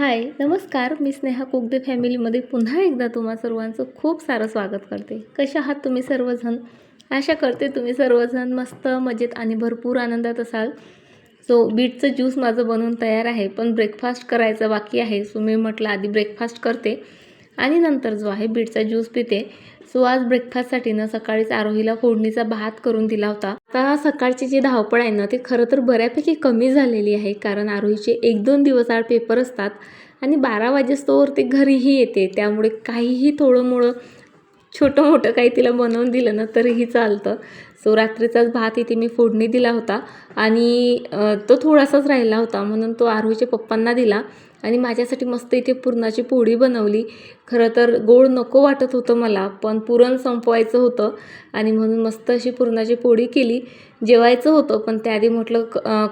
हाय नमस्कार, मी Sneha cook the फॅमिलीमध्ये पुन्हा एकदा तुम्हा सर्वांचं खूप सारं स्वागत करते. कशा आहात तुम्ही सर्वजण? आशा करते तुम्ही सर्वजण मस्त मजेत आणि भरपूर आनंदात असाल. सो बीटचं ज्यूस माझं बनवून तयार आहे, पण ब्रेकफास्ट करायचं बाकी आहे. सो मी म्हटलं आधी ब्रेकफास्ट करते आणि नंतर जो आहे बीटचा ज्यूस पिते. सो आज ब्रेकफास्टसाठी ना सकाळीच आरोहीला फोडणीचा भात करून दिला होता. आता सकाळची जी धावपळ आहे ना ती खरं तर बऱ्यापैकी कमी झालेली आहे, कारण आरोहीचे 1-2 दिवस आड पेपर असतात आणि 12 वाजेस्तोवर ती घरीही येते. त्यामुळे काहीही थोडं-मोठं छोटं-मोठं काही तिला बनवून दिलं ना तरीही चालतं. सो रात्रीचाच भात इथे मी फोडणी दिला होता आणि तो थोडासाच राहिला होता, म्हणून तो आरोहीच्या पप्पांना दिला आणि माझ्यासाठी मस्त इथे पुरणाची पोळी बनवली. खरं तर गोड नको वाटत होतं मला, पण पुरण संपवायचं होतं आणि म्हणून मस्त अशी पुरणाची पोळी केली. जेवायचं होतं, पण त्याआधी म्हटलं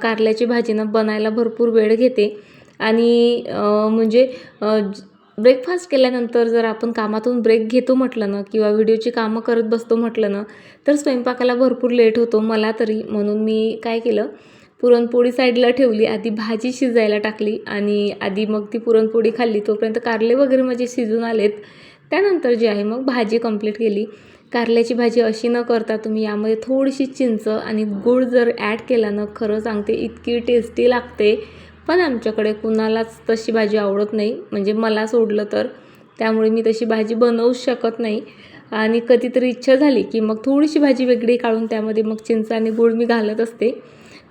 कारल्याची भाजी ना बनायला भरपूर वेळ घेते आणि म्हणजे ब्रेकफास्ट केल्यानंतर जर आपण कामातून ब्रेक घेतो म्हटलं ना किंवा व्हिडिओची कामं करत बसतो म्हटलं ना तर स्वयंपाकाला भरपूर लेट होतो मला तरी. म्हणून मी काय केलं, पुरणपोळी साईडला ठेवली, आधी भाजी शिजायला टाकली आणि आधी मग ती पुरणपोळी खाल्ली. तोपर्यंत कारले वगैरे माझे शिजून आलेत. त्यानंतर जे आहे मग भाजी कंप्लीट केली. कारल्याची भाजी अशी न करता तुम्ही यामध्ये थोडीशी चिंच आणि गूळ जर ॲड केला ना, खरं सांगते इतकी टेस्टी लागते. पण आमच्याकडे कुणालाच तशी भाजी आवडत नाही, म्हणजे मला सोडलं तर. त्यामुळे मी तशी भाजी बनवूच शकत नाही आणि कधीतरी इच्छा झाली की मग थोडीशी भाजी वेगळी काढून त्यामध्ये मग चिंच आणि गूळ मी घालत असते.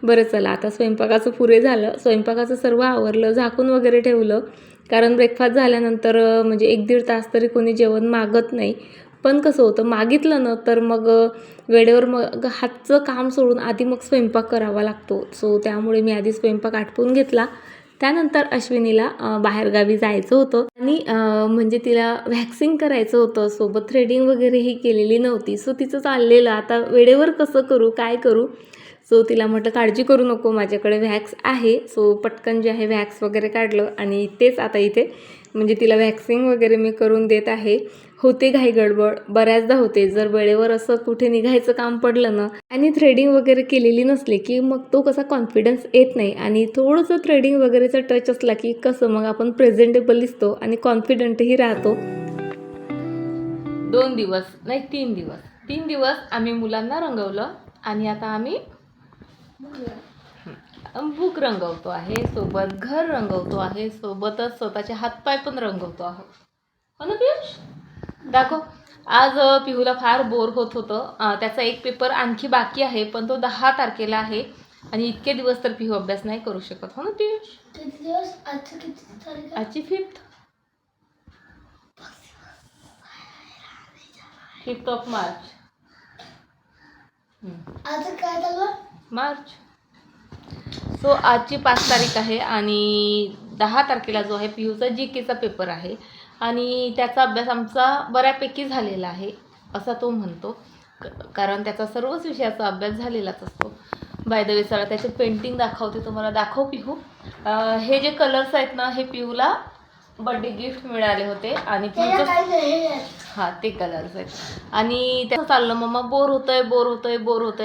बरं चला, आता स्वयंपाकाचं पुरे झालं. स्वयंपाकाचं सर्व आवरलं, झाकून वगैरे ठेवलं, कारण ब्रेकफास्ट झाल्यानंतर म्हणजे 1-1.5 तास तरी कोणी जेवण मागत नाही. पण कसं होतं, मागितलं ना तर मग वेळेवर मग हातचं काम सोडून आधी मग स्वयंपाक करावा लागतो. सो त्यामुळे मी आधी स्वयंपाक आटपून घेतला. त्यानंतर अश्विनीला बाहेरगावी जायचं होतं आणि म्हणजे तिला व्हॅक्सिंग करायचं होतं. सोबत थ्रेडिंग वगैरेही केलेली नव्हती. सो तिचं चाललेलं आता वेळेवर कसं करू, काय करू. सो तिला म्हटलं काळजी करू नको, माझ्याकडे व्हॅक्स आहे. सो पटकन जे आहे व्हॅक्स वगैरे काढलं आणि तेच आता इथे म्हणजे तिला व्हॅक्सिंग वगैरे मी करून देत आहे. होते घाई गडबड, बऱ्याचदा होते. जर वेळेवर असं कुठे निघायचं काम पडलं ना आणि थ्रेडिंग वगैरे केलेली नसली की मग तो कसा कॉन्फिडन्स येत नाही आणि थोडंसं थ्रेडिंग वगैरेचा टच असला की कसं मग आपण प्रेझेंटेबल दिसतो आणि कॉन्फिडंटही राहतो. 2 दिवस नाही 3 दिवस आम्ही मुलांना रंगवलं आणि आता आम्ही बुक रंगवतो आहे, सोबत घर रंगवतो आहे, सोबतच स्वतःचे हातपाय पण रंगवतो आहोत. हो ना पियुष? दाखव. आज पिहूला फार बोर होत होतं. त्याचा एक पेपर आणखी बाकी आहे, पण तो 10 तारखेला आहे आणि इतके दिवस तर पिहू अभ्यास नाही करू शकत. हो ना पियुष? किती दिवस? आजची किती तारीख आहे? आजची 5th ऑफ मार्च. आज काय झालं? मार्च. सो आजची 5 तारीख आहे आणि 10 तारखेला जो आहे पिहूचा GKचा पेपर आहे आणि त्याचा अभ्यास आमचा बऱ्यापैकी झालेला आहे असा तो म्हणतो, कारण त्याचा सर्वच विषयाचा अभ्यास झालेलाच असतो. बाय द वे चला त्याचे पेंटिंग दाखवते तुम्हाला. दाखव पिहू. हे जे कलर्स आहेत ना हे पिहूला बर्थडे गिफ्ट मिळाले होते आणि हां ते कलर्स आहेत आणि त्याचं चाललं मम्मा बोर होतंय.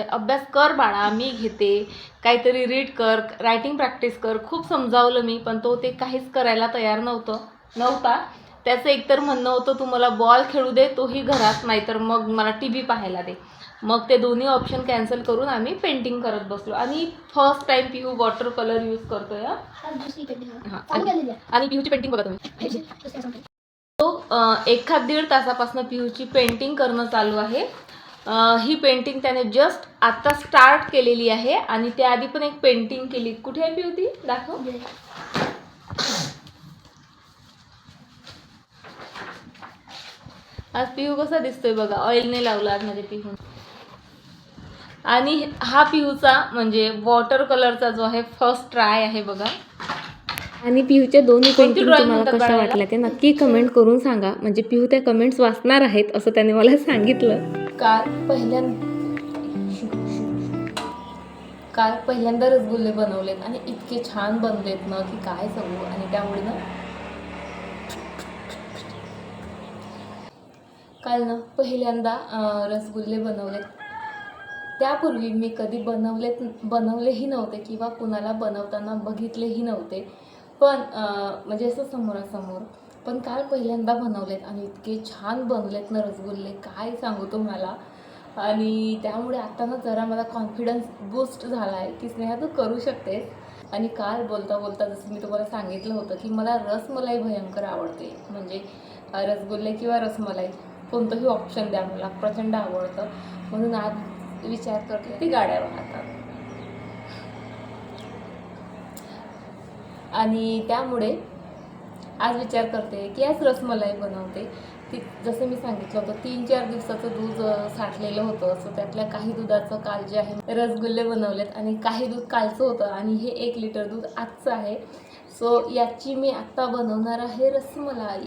अभ्यास कर बाळा, मी घेते. काहीतरी रीड कर, रायटिंग प्रॅक्टिस कर. खूप समजावलं मी, पण तो ते काहीच करायला तयार नव्हता. त्याचं एकतर म्हणणं होतं तू मला बॉल खेळू दे, तोही घरात, नाहीतर मग मला TV पाहायला दे. मग ते दोन्ही ऑप्शन कॅन्सल करून आम्ही पेंटिंग करत बसलो आणि फर्स्ट टाइम पिहू वॉटर कलर यूज करतोय. आणि पिहूची पेंटिंग बघा तुम्ही. तो 1-1.5 तासापासून पिहूची पेंटिंग करणं चालू आहे. ही पेंटिंग त्याने जस्ट आता स्टार्ट केलेली आहे आणि त्याआधी पण एक पेंटिंग केली. कुठे आहे पिहू ती? दाखव. आज पिहू कसा दिसतोय बघा, ऑइलने लावला आज माझ्या पिहू. आणि हा पिहूचा म्हणजे वॉटर कलरचा जो आहे फर्स्ट ट्राय आहे बघा. आणि पिहूच्या दोन्ही पेंटिंग तुम्हाला कशा वाटल्या ते नक्की कमेंट करून सांगा, म्हणजे पिहू त्या कमेंट्स वाचणार आहेत असं त्याने मला सांगितलं. काल पहिल्यांदा रसगुल्ले बनवलेत आणि इतके छान बनलेत ना की काय सांगू. आणि त्यामुळे ना काल ना पहिल्यांदा रसगुल्ले बनवलेत. त्यापूर्वी मी कधी बनवलेही नव्हते किंवा कुणाला बनवताना बघितलेही नव्हते. पण म्हणजे असं समोरासमोर. पण काल पहिल्यांदा बनवलेत आणि इतके छान बनलेत ना रसगुल्ले, काय सांगू तुम्हाला. आणि त्यामुळे आता ना जरा मला कॉन्फिडन्स बूस्ट झाला आहे की स्नेहा तू करू शकतेस. आणि काल बोलता बोलता जसं मी तुम्हाला सांगितलं होतं की मला रसमलाई भयंकर आवडते, म्हणजे रसगुल्ले किंवा रसमलाई कोणतंही ऑप्शन द्या, मला प्रचंड आवडतं. म्हणून आज विचार करते ती गाड्या वाहतात. आणि त्यामुळे आज विचार करते की आज रसमलाई बनवते. ती जसं मी सांगितलं होतं 3-4 दिवसाचं दूध साठलेलं होतं. सो त्यातल्या काही दुधाचं काल जे आहे रसगुल्ले बनवलेत आणि काही दूध कालचं होतं आणि हे 1 लिटर दूध आजचं आहे. सो याची मी आत्ता बनवणार आहे रसमलाई.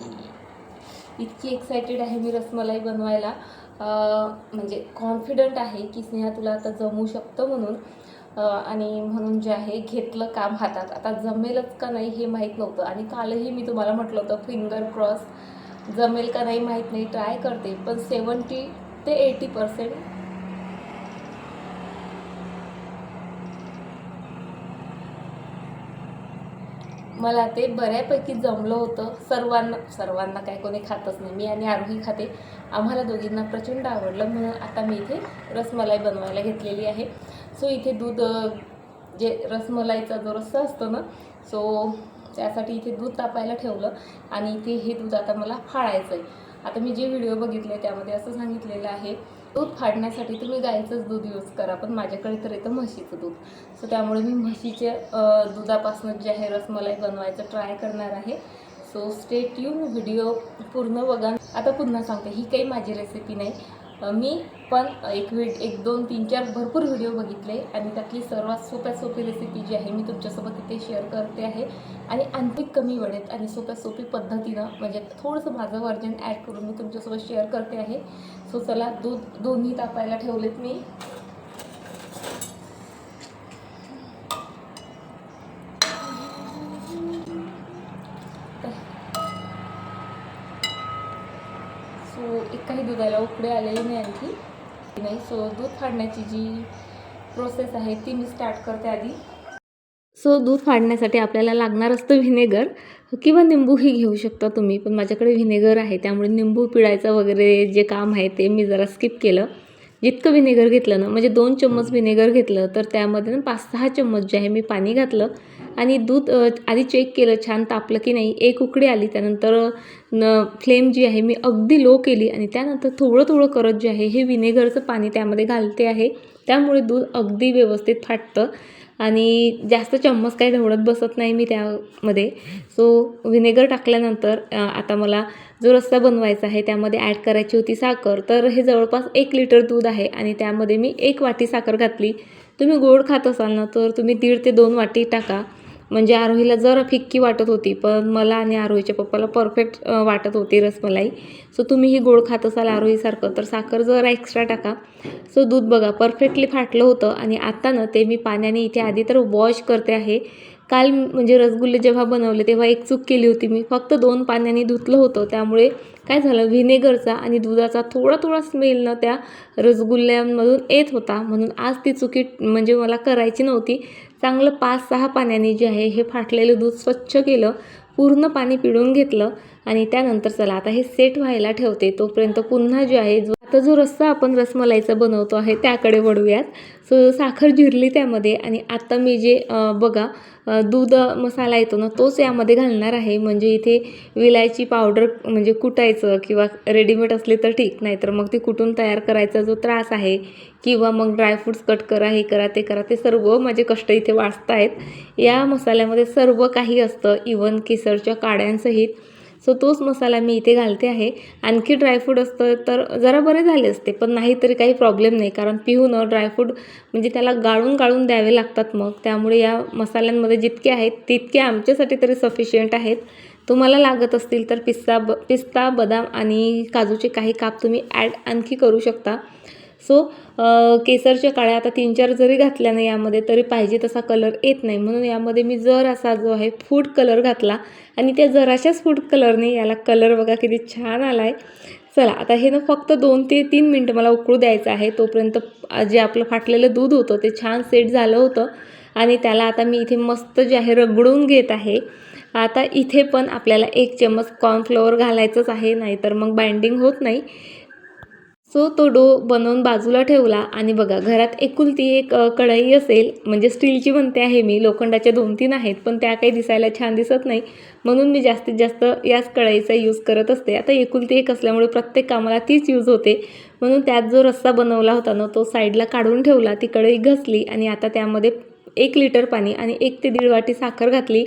इतकी एक्सायटेड आहे मी रसमलाई बनवायला. म्हणजे कॉन्फिडंट आहे की स्नेहा तुला आता जमू शकतं म्हणून. आणि म्हणून जे आहे घेतलं काम हातात. आता जमेलच का नाही हे माहीत नव्हतं आणि कालही मी तुम्हाला म्हटलं होतं फिंगर क्रॉस, जमेल का नाही माहीत नाही, ट्राय करते. पण 70 ते 80% मला ते बऱ्यापैकी जमलं होतं. सर्वांना काय कोणी खातच नाही, मी आणि आरोही खाते, आम्हाला दोघींना प्रचंड आवडलं. म्हणून आता मी इथे रसमलाई बनवायला घेतलेली आहे. सो इथे दूध जे रसमलाईचा जो रस्सा असतो ना, सो त्यासाठी इथे दूध तापायला ठेवलं आणि इथे हे दूध आता मला फाडायचं आहे. आता मी जे व्हिडिओ बघितले त्यामध्ये असं सांगितलेलं आहे दूध फाडण्यासाठी तुम्ही गाईचंच दूध यूज करा, पण माझ्याकडे तर येतं म्हशीचं दूध. सो त्यामुळे मी म्हशीच्या दुधापासून जे आहे रसमलाई बनवायचं ट्राय करणार आहे. सो स्टे ट्यून, व्हिडिओ पूर्ण बघा. आता पुन्हा सांगते, ही काही माझी रेसिपी नाही. मी पण 1, 2, 3, 4 भरपूर व्हिडिओ बघितले आणि त्यातली सर्वात सोपी रेसिपी जी आहे मी तुमच्यासोबत इथे शेअर करते आहे. आणि आणखी कमी वेळेत आणि सोपी पद्धतीनं, म्हणजे थोडंसं माझं व्हर्जन ॲड करून मी तुमच्यासोबत शेअर करते आहे. सो चला, दूध दोन्ही तापायला ठेवलेत मी. सो एकाही दुधाला उकळे आलेली नाही आणखी नाही. सो दूध फाडण्याची जी प्रोसेस आहे ती मी स्टार्ट करते आधी. सो दूध फाडण्यासाठी आपल्याला लागणार असतं व्हिनेगर किंवा निंबूही घेऊ शकता तुम्ही, पण माझ्याकडे व्हिनेगर आहे त्यामुळे निंबू पिळायचं वगैरे जे काम आहे ते मी जरा स्किप केलं. जितकं व्हिनेगर घेतलं ना, म्हणजे 2 चम्मच व्हिनेगर घेतलं तर त्यामध्ये ना 5-6 चम्मच जे आहे मी पाणी घातलं आणि दूध आधी चेक केलं छान तापलं की नाही. एक उकळी आली, त्यानंतर फ्लेम जी आहे मी अगदी लो केली आणि त्यानंतर थोडं करत जे आहे हे व्हिनेगरचं पाणी त्यामध्ये घालते आहे. त्यामुळे दूध अगदी व्यवस्थित फाटतं आणि जास्त चम्मच काही ढवळत बसत नाही मी त्यामध्ये. सो व्हिनेगर टाकल्यानंतर आता मला जो रस्सा बनवायचा आहे त्यामध्ये ॲड करायची होती साखर. तर हे जवळपास 1 लिटर दूध आहे आणि त्यामध्ये मी 1 वाटी साखर घातली. तुम्ही गोड खात असाल ना तर तुम्ही 1.5 ते 2 वाटी टाका. म्हणजे आरोहीला जरा फिक्की वाटत होती, पण मला आणि आरोहीच्या पप्पाला परफेक्ट वाटत होती रसमलाई. सो तुम्हीही गोड खात असाल आरोहीसारखं तर साखर जरा एक्स्ट्रा टाका. सो दूध बघा परफेक्टली फाटलं होतं आणि आता ना ते मी पाण्याने इथे आधी तर वॉश करते आहे. काल म्हणजे रसगुल्ले जेव्हा बनवले तेव्हा एक चूक केली होती, मी फक्त 2 पाण्याने धुतलं होतं. त्यामुळे काय झालं, व्हिनेगरचा आणि दुधाचा थोडा स्मेल ना त्या रसगुल्ल्यांमधून येत होता. म्हणून आज ती चुकी म्हणजे मला करायची नव्हती. चांगलं 5-6 पाण्याने जे आहे हे फाटलेलं दूध स्वच्छ केलं, पूर्ण पाणी पिळून घेतलं आणि त्यानंतर चला आता हे सेट व्हायला ठेवते. तोपर्यंत पुन्हा जे आहे आता जो रस्सा आपण रसमलाईचा बनवतो आहे त्याकडे वळूयात. सो साखर जिरली त्यामध्ये आणि आता मी जे बघा दूध मसाला येतो ना तोच यामध्ये घालणार आहे. म्हणजे इथे विलायची पावडर म्हणजे कुटायचं किंवा रेडीमेड असली तर ठीक, नाहीतर मग ती कुटून तयार करायचा जो त्रास आहे किंवा मग ड्रायफ्रूट्स कट करा, हे करा ते करा, ते सर्व माझे कष्ट इथे वाचतायत. या मसाल्यामध्ये सर्व काही असतं, इवन केसरच्या काड्यांसहित. सो तोच मसाला मी इथे घालते आहे. आणखी ड्रायफ्रूट असतं तर जरा बरे झाले असते, पण नाही तरी काही प्रॉब्लेम नाही, कारण पिहून ड्रायफ्रूट म्हणजे त्याला गाळून द्यावे लागतात. मग त्यामुळे या मसाल्यांमध्ये जितके आहेत तितके आमच्यासाठी तरी सफिशियंट आहेत. तुम्हाला लागत असतील तर पिस्ता, बदाम आणि काजूचे काही काप तुम्ही ॲड आणखी करू शकता. सो केसरच्या काळ्या आता 3-4 जरी घातल्या ना यामध्ये तरी पाहिजे तसा कलर येत नाही, म्हणून यामध्ये मी जरासा जो आहे फूड कलर घातला आणि त्या जराशाच फूड कलरने याला कलर बघा किती छान आला आहे. चला आता हे ना फक्त 2 ते 3 मिनटं मला उकळू द्यायचं आहे. तोपर्यंत जे आपलं फाटलेलं दूध होतं ते छान सेट झालं होतं आणि त्याला आता मी इथे मस्त जे आहे रगडून घेत आहे. आता इथे पण आपल्याला 1 चम्मच कॉर्नफ्लोअर घालायचंच आहे, नाहीतर मग बाइंडिंग होत नाही. सो तो डो बनवून बाजूला ठेवला आणि बघा घरात एकुलती एक कढई असेल, म्हणजे स्टीलची म्हणते आहे मी, लोखंडाच्या 2-3 आहेत पण त्या काही दिसायला छान दिसत नाही, म्हणून मी जास्तीत जास्त याच कढईचा यूज करत असते. आता एकुलती एक असल्यामुळे प्रत्येक कामाला तीच यूज होते, म्हणून त्यात जो रस्सा बनवला होता ना तो साईडला काढून ठेवला. ती कढई घासली आणि आता त्यामध्ये 1 लिटर पाणी आणि 1 ते 1.5 वाटी साखर घातली.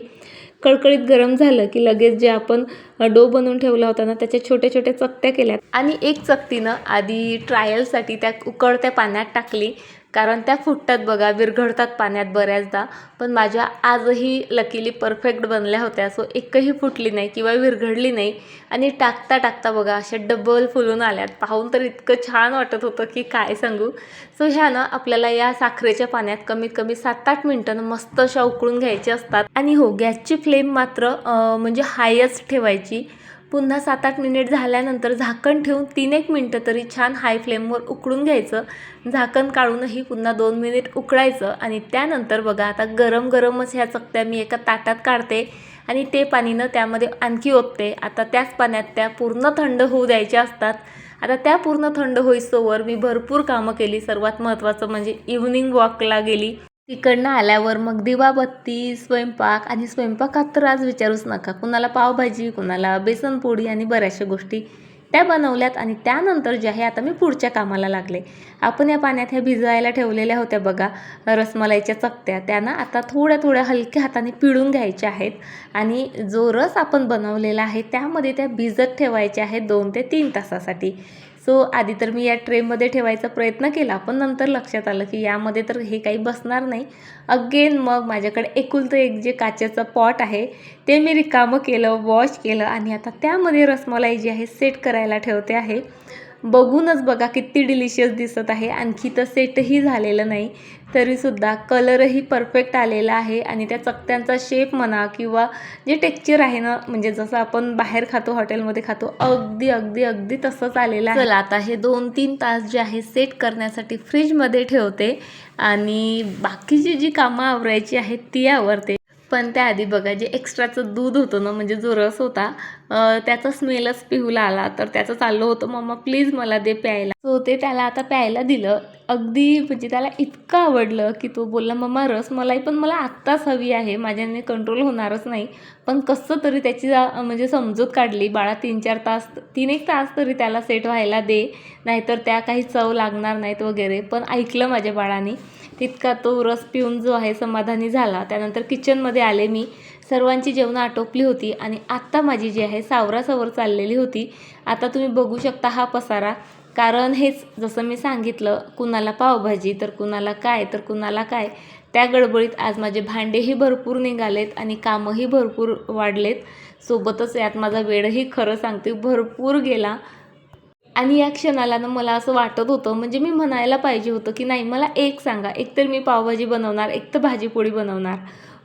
कळकळीत गरम झालं की लगेच जे आपण डो बनवून ठेवला होता ना त्याच्या छोट्या छोट्या चकत्या केल्यात आणि एक चकतीनं आधी ट्रायलसाठी त्या उकळत्या पाण्यात टाकली, कारण त्या फुटतात बघा, विरघळतात पाण्यात बऱ्याचदा. पण माझ्या आजही लकीली परफेक्ट बनल्या होत्या. सो एकही फुटली नाही किंवा विरघळली नाही आणि टाकता टाकता बघा अशा डबल फुलून आल्यात. पाहून तर इतकं छान वाटत होतं की काय सांगू. सो ह्या ना आपल्याला या साखरेच्या पाण्यात कमीत कमी 7-8 मिनटं मस्त अशा उकळून घ्यायच्या असतात. आणि हो, गॅसची फ्लेम मात्र म्हणजे हायच ठेवायची. पुन्हा 7-8 मिनिट झाल्यानंतर झाकण ठेवून 3-1 मिनटं तरी छान हाय फ्लेमवर उकळून घ्यायचं. झाकण काढूनही पुन्हा 2 मिनिट उकळायचं आणि त्यानंतर बघा आता गरम गरमच ह्या चकत्या मी एका ताटात काढते आणि ते पाणीनं त्यामध्ये आणखी ओतते. आता त्याच पाण्यात त्या पूर्ण थंड होऊ द्यायच्या असतात. आता त्या पूर्ण थंड होईस्तोवर मी भरपूर कामं केली. सर्वात महत्त्वाचं म्हणजे इव्हनिंग वॉकला गेली. तिकडनं आल्यावर मग दिवाबत्ती, स्वयंपाक आणि स्वयंपाकात तर आज विचारूच नका. कुणाला पावभाजी, कुणाला बेसन पोळी आणि बऱ्याचशा गोष्टी त्या बनवल्यात. आणि त्यानंतर जे आहे आता मी पुढच्या कामाला लागले. आपण या पाण्यात ह्या भिजवायला ठेवलेल्या होत्या बघा रसमलाईच्या चकत्या, त्यांना आता थोड्या थोड्या हलक्या हाताने पिळून घ्यायच्या आहेत आणि जो रस आपण बनवलेला आहे त्यामध्ये त्या भिजत ठेवायच्या आहेत 2 ते 3 तासासाठी. सो आधी तर मी या ट्रेमध्ये ठेवायचा प्रयत्न केला, पण नंतर लक्षात आलं की यामध्ये तर हे काही बसणार नाही. अगेन मग माझ्याकडे एकुलतं एक जे काचेचं पॉट आहे ते मी रिकामं केलं, वॉश केलं आणि आता त्यामध्ये रसमलाई जी आहे सेट करायला ठेवते आहे. बघूनच बघा किती डिलिशियस दिसत आहे. आणखी तर सेटही झालेलं नाही, तरीसुद्धा कलरही परफेक्ट आलेला आहे आणि त्या चकत्यांचा शेप म्हणा किंवा जे टेक्स्चर आहे ना, म्हणजे जसं आपण बाहेर खातो, हॉटेलमध्ये खातो, अगदी अगदी अगदी तसंच आलेलं आहे. चला आता हे 2-3 तास जे आहे सेट करण्यासाठी फ्रीजमध्ये ठेवते आणि बाकीची जी कामं आवरायची आहेत ती आवरते. पण त्याआधी बघा जे एक्स्ट्राचं दूध होतं ना, म्हणजे जो रस होता त्याचा स्मेलच पिहूला आला. तर त्याचं चाललं होतं, मम्मा प्लीज मला दे प्यायला. सो ते त्याला आता प्यायला दिलं. अगदी म्हणजे त्याला इतकं आवडलं की तो बोलला, मम्मा रसमलाई पण मला आत्ताच हवी आहे, माझ्याने कंट्रोल होणारच नाही. पण कसं तरी त्याची म्हणजे समजूत काढली. बाळा 3-4 तास, 3-1 तास तरी त्याला सेट व्हायला दे, नाहीतर त्या काही चव लागणार नाहीत वगैरे. पण ऐकलं माझ्या बाळाने. तितका तो रस पिऊन जो आहे समाधानी झाला. त्यानंतर किचनमध्ये आले मी. सर्वांची जेवणं आटोपली होती आणि आत्ता माझी जी आहे सावरासावर चाललेली होती. आता तुम्ही बघू शकता हा पसारा, कारण हेच जसं मी सांगितलं, कुणाला पावभाजी तर कुणाला काय तर कुणाला काय. त्या गडबडीत आज माझे भांडेही भरपूर निघालेत आणि कामंही भरपूर वाढलेत. सोबतच यात माझा वेळही खरं सांगते भरपूर गेला. आणि या क्षणाला ना मला असं वाटत होतं, म्हणजे मी म्हणायला पाहिजे होतं की नाही मला एक सांगा, एक तर मी पावभाजी बनवणार, एक तर भाजीपोळी बनवणार.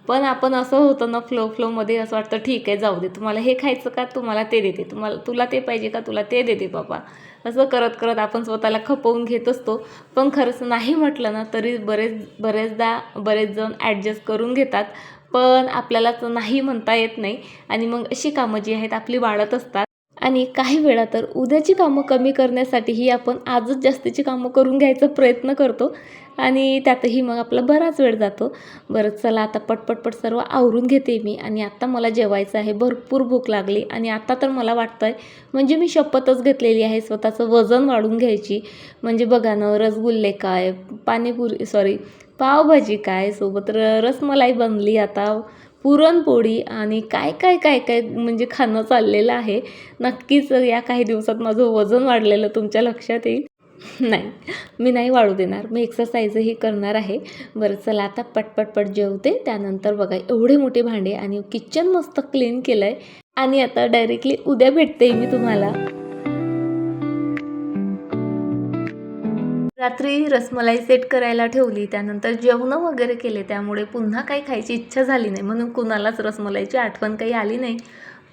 पण आपण असं होतं ना फ्लोमध्ये, असं वाटतं ठीक आहे जाऊ दे, तुम्हाला हे खायचं का, तुम्हाला ते देते, तुला ते पाहिजे का, तुला ते देते बाबा. असं करत करत आपण स्वतःला खपवून घेत असतो. पण खरंच नाही म्हटलं ना तरी बरेच जण ॲडजस्ट करून घेतात. पण आपल्याला तर नाही म्हणता येत नाही आणि मग अशी कामं जी आहेत आपली वाढत असतात. आणि काही वेळा तर उद्याची कामं कमी करण्यासाठीही आपण आजच जास्तीची कामं करून घ्यायचा प्रयत्न करतो आणि त्यातही मग आपला बराच वेळ जातो. बरं चला आता पटपट सर्व आवरून घेते मी आणि आता मला जेवायचं आहे. भरपूर भूक लागली आणि आता तर मला वाटतं आहे म्हणजे मी शपथच घेतलेली आहे स्वतःचं वजन वाढून घ्यायची. म्हणजे बघा ना, रसगुल्ले काय, पावभाजी काय, सोबत रसमलाई बनली, आता पुरणपोळी आणि काय काय काय काय म्हणजे खाणं चाललेलं आहे. नक्कीच या काही दिवसात माझं वजन वाढलेलं तुमच्या लक्षात येईल. नाही, मी नाही वाढू देणार. मी एक्सरसाइजही करणार आहे. बरं चला आता पटपट जेवते. त्यानंतर बघा एवढे मोठे भांडे आणि किचन मस्त क्लीन केलं आहे आणि आता डायरेक्टली उद्या भेटते मी तुम्हाला. रात्री रसमलाई सेट करायला ठेवली, त्यानंतर जेवणं वगैरे केले, त्यामुळे पुन्हा काही खायची इच्छा झाली नाही, म्हणून कुणालाच रसमलाईची आठवण काही आली नाही.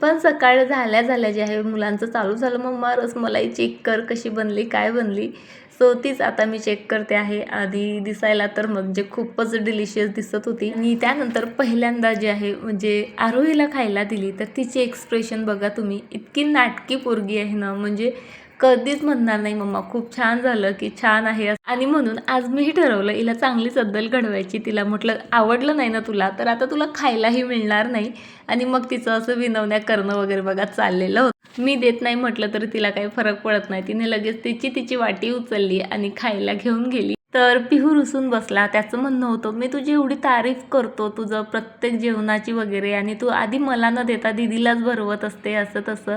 पण सकाळ झाल्या जे आहे मुलांचं चालू झालं, मम्मा रसमलाई चेक कर कशी बनली, काय बनली. सो तीच आता मी चेक करते आहे. आधी दिसायला तर म्हणजे खूपच डिलिशियस दिसत होती आणि त्यानंतर पहिल्यांदा जे आहे म्हणजे आरोहीला खायला दिली तर तिचे एक्सप्रेशन बघा तुम्ही. इतकी नाटकी पोरगी आहे ना, म्हणजे कधीच म्हणणार नाही मम्मा खूप छान झालं की छान आहे. आणि म्हणून आज मीही ठरवलं हिला चांगली सद्दल घडवायची. तिला म्हटलं आवडलं नाही ना तुला तर आता तुला खायलाही मिळणार नाही. आणि मग तिचं असं विनवण्या करणं वगैरे बघा चाललेलं होतं. मी देत नाही म्हटलं तरी तिला काही फरक पडत नाही. तिने लगेच तिची वाटी उचलली आणि खायला घेऊन गेली. तर पिहू रुसून बसला. त्याचं म्हणणं होतं मी तुझी एवढी तारीफ करतो तुझं प्रत्येक जेवणाची वगैरे आणि तू आधी मला न देता दीदीलाच भरवत असते असं तसं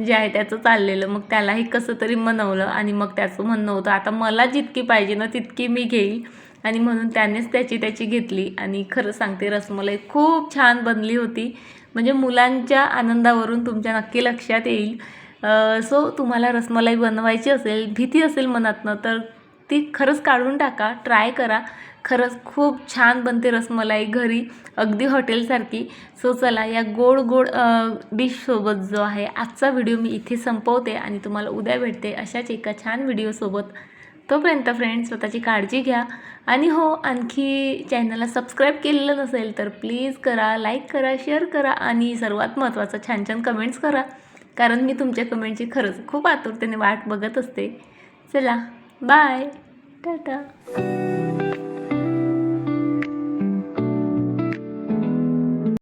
जे आहे त्याचं चाललेलं. मग त्यालाही कसं तरी मनवलं आणि मग त्याचं म्हणणं होतं आता मला जितकी पाहिजे ना तितकी मी घेईल. आणि म्हणून त्यानेच त्याची घेतली. आणि खरं सांगते रसमलाई खूप छान बनली होती. म्हणजे मुलांच्या आनंदावरून तुमच्या नक्की लक्षात येईल. सो तुम्हाला रसमलाई बनवायची असेल, भीती असेल मनातनं तर ती खरंच काढून टाका, ट्राय करा. खरंच खूप छान बनते रसमलाई घरी, अगदी हॉटेलसारखी. सो चला या गोड डिशसोबत जो आहे आजचा व्हिडिओ मी इथे संपवते आणि तुम्हाला उद्या भेटते अशाच एका छान व्हिडिओसोबत. तोपर्यंत फ्रेंड्स स्वतःची काळजी घ्या. आणि हो, आणखी चॅनलला सबस्क्राईब केलेलं नसेल तर प्लीज करा, लाईक करा, शेअर करा आणि सर्वात महत्त्वाचं छान कमेंट्स करा. कारण मी तुमच्या कमेंटची खरंच खूप आतुरतेने वाट बघत असते. चला बाय, टाटा.